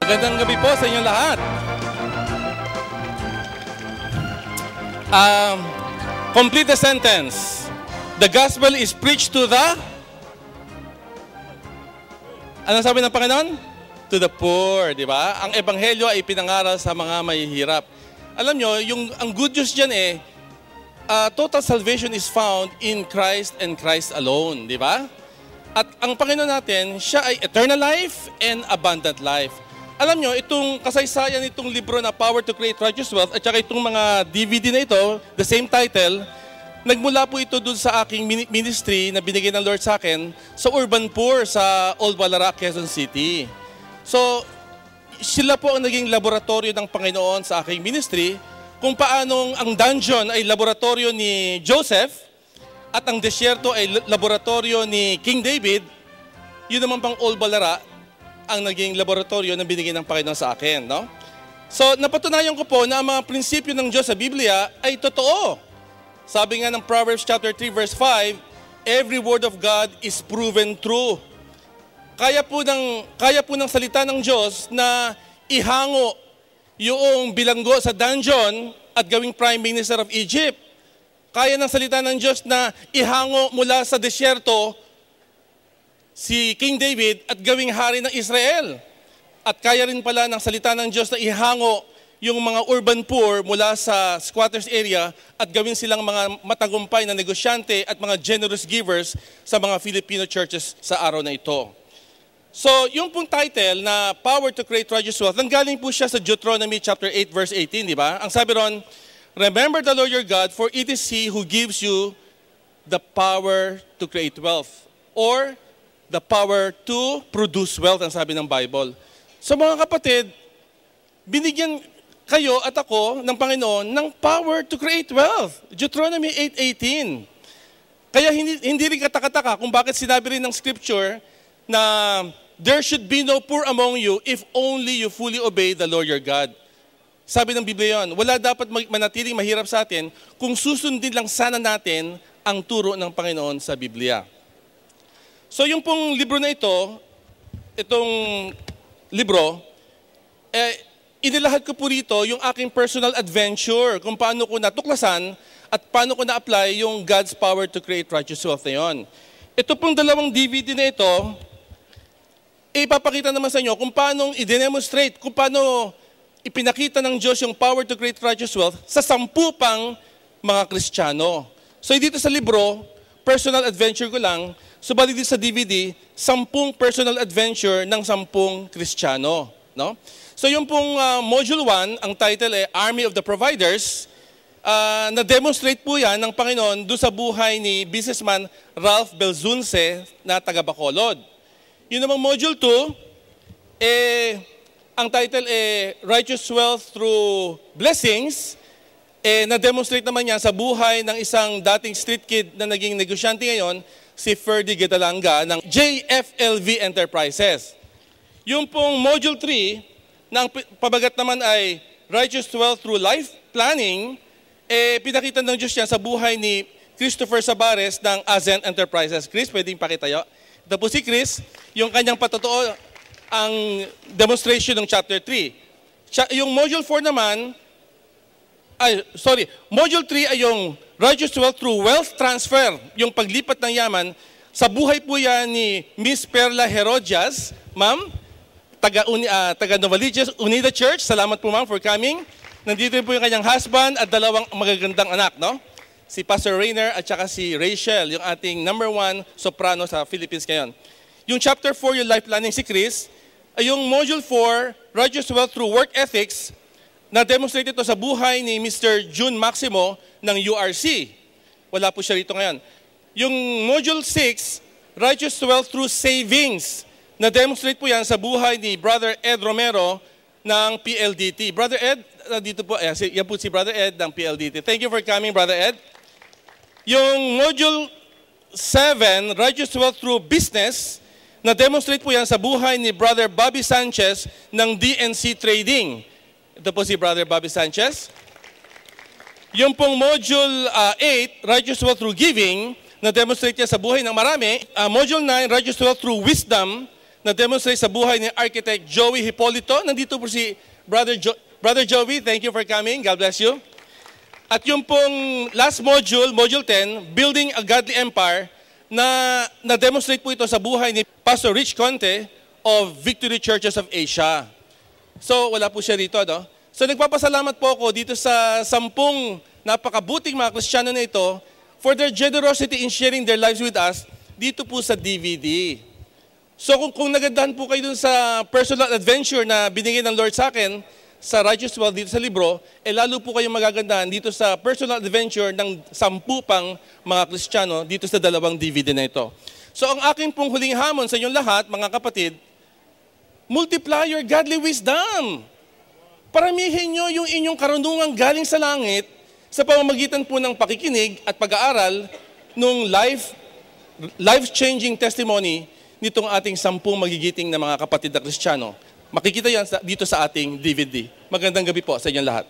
Magandang gabi po sa inyong lahat. Complete the sentence. The gospel is preached to the... Ano sabi ng Panginoon? To the poor, di ba? Ang ebanghelyo ay pinangaral sa mga mahihirap. Alam nyo, ang good news dyan total salvation is found in Christ and Christ alone, di ba? At ang Panginoon natin, siya ay eternal life and abundant life. Alam nyo, itong kasaysayan itong libro na Power to Create Righteous Wealth at saka itong mga DVD na ito, the same title, nagmula po ito dun sa aking ministry na binigay ng Lord sa akin sa Urban Poor sa Old Balara, Quezon City. So, sila po ang naging laboratorio ng Panginoon sa aking ministry kung paanong ang dungeon ay laboratorio ni Joseph at ang desyerto ay laboratorio ni King David, yun naman pang Old Balara ang naging laboratorio na binigay ng Panginoon sa akin. No? So, napatunayan ko po na ang mga prinsipyo ng Diyos sa Biblia ay totoo. Sabi nga ng Proverbs chapter 3 verse 5, every word of God is proven true. Kaya po ng salita ng Diyos na ihango yung bilanggo sa dungeon at gawing Prime Minister of Egypt. Kaya ng salita ng Diyos na ihango mula sa desyerto si King David at gawing hari ng Israel. At kaya rin pala ng salita ng Diyos na ihango yung mga urban poor mula sa squatters area at gawin silang mga matagumpay na negosyante at mga generous givers sa mga Filipino churches sa araw na ito. So, yung pong title na Power to Create Righteous Wealth, nanggaling po siya sa Deuteronomy chapter 8 verse 18, di ba? Ang sabi ron, remember the Lord your God, for it is He who gives you the power to create wealth. Or the power to produce wealth, ang sabi ng Bible. So mga kapatid, binigyan kayo at ako ng Panginoon ng power to create wealth. Deuteronomy 8:18. Kaya hindi rin katakataka kung bakit sinabi rin ng scripture na there should be no poor among you if only you fully obey the Lord your God. Sabi ng Biblia yun, wala dapat manatiling mahirap sa atin kung susundin lang sana natin ang turo ng Panginoon sa Biblia. So yung pong libro na itong libro, inilahad ko po rito yung aking personal adventure kung paano ko natuklasan at paano ko na-apply yung God's power to create righteous wealth na yun. Ito pong dalawang DVD na ito, ipapakita naman sa inyo kung paano i-demonstrate, kung paano ipinakita ng Diyos yung power to create righteous wealth sa 10 pang mga Kristiyano. So dito sa libro, personal adventure ko lang, subalit dito sa DVD, 10 personal adventure ng 10 Kristiyano. No? So yung pong Module 1, ang title ay Army of the Providers, na-demonstrate po yan ng Panginoon doon sa buhay ni businessman Ralph Belzunce na taga Bacolod. Yung namang Module 2, ang title Righteous Wealth Through Blessings, na-demonstrate naman yan sa buhay ng isang dating street kid na naging negosyante ngayon, si Ferdy Gedalanga ng JFLV Enterprises. Yung pong Module 3, na ang pabagat naman ay Righteous Wealth Through Life Planning, pinakita ng Diyos yan sa buhay ni Christopher Sabares ng Azen Enterprises. Chris, pwedeng pakitayo. Ito po si Chris, yung kanyang patotoo, ang demonstration ng Chapter 3. Yung Module 4 naman, Module 3 ay yung Righteous Wealth Through Wealth Transfer, yung paglipat ng yaman. Sa buhay po yan ni Miss Perla Herodias, ma'am, taga Novaliches Unida Church. Salamat po ma'am for coming. Nandito rin po yung kanyang husband at 2 magagandang anak, no? Si Pastor Rainer at saka si Rachel, yung ating #1 soprano sa Philippines ngayon. Yung Chapter 4, yung life planning si Chris, ay yung Module 4, Righteous Wealth Through Work Ethics, na-demonstrate ito sa buhay ni Mr. June Maximo ng URC. Wala po siya rito ngayon. Yung Module 6, Righteous Wealth Through Savings, na-demonstrate po yan sa buhay ni Brother Ed Romero ng PLDT. Brother Ed, dito po, yan po si Brother Ed ng PLDT. Thank you for coming, Brother Ed. Yung Module 7, Righteous Wealth Through Business, na-demonstrate po yan sa buhay ni Brother Bobby Sanchez ng DNC Trading. Ito po si Brother Bobby Sanchez. Yung pong Module 8, Righteous Wealth Through Giving, na-demonstrate niya sa buhay ng marami. Module 9, Righteous Wealth Through Wisdom, na demonstrate sa buhay ni Architect Joey Hipolito. Nandito po si Brother Joey. Thank you for coming. God bless you. At yung pong last module, Module 10, Building a Godly Empire, na demonstrate po ito sa buhay ni Pastor Rich Conte of Victory Churches of Asia. So, wala po siya rito, no? So, nagpapasalamat po ako dito sa 10 napakabuting mga Kristiyano na ito for their generosity in sharing their lives with us dito po sa DVD. So, kung nagandahan po kayo dun sa personal adventure na binigay ng Lord sa akin, sa Righteous Well dito sa libro, lalo po kayong magagandahan dito sa personal adventure ng 10 pang mga Kristiyano dito sa 2 DVD na ito. So ang aking pong huling hamon sa inyong lahat, mga kapatid, multiply your godly wisdom. Paramihin nyo yung inyong karunungan galing sa langit sa pamamagitan po ng pakikinig at pag-aaral ng life-changing testimony nitong ating 10 magigiting na mga kapatid na Kristiyano. Makikita yan dito sa ating DVD. Magandang gabi po sa inyong lahat.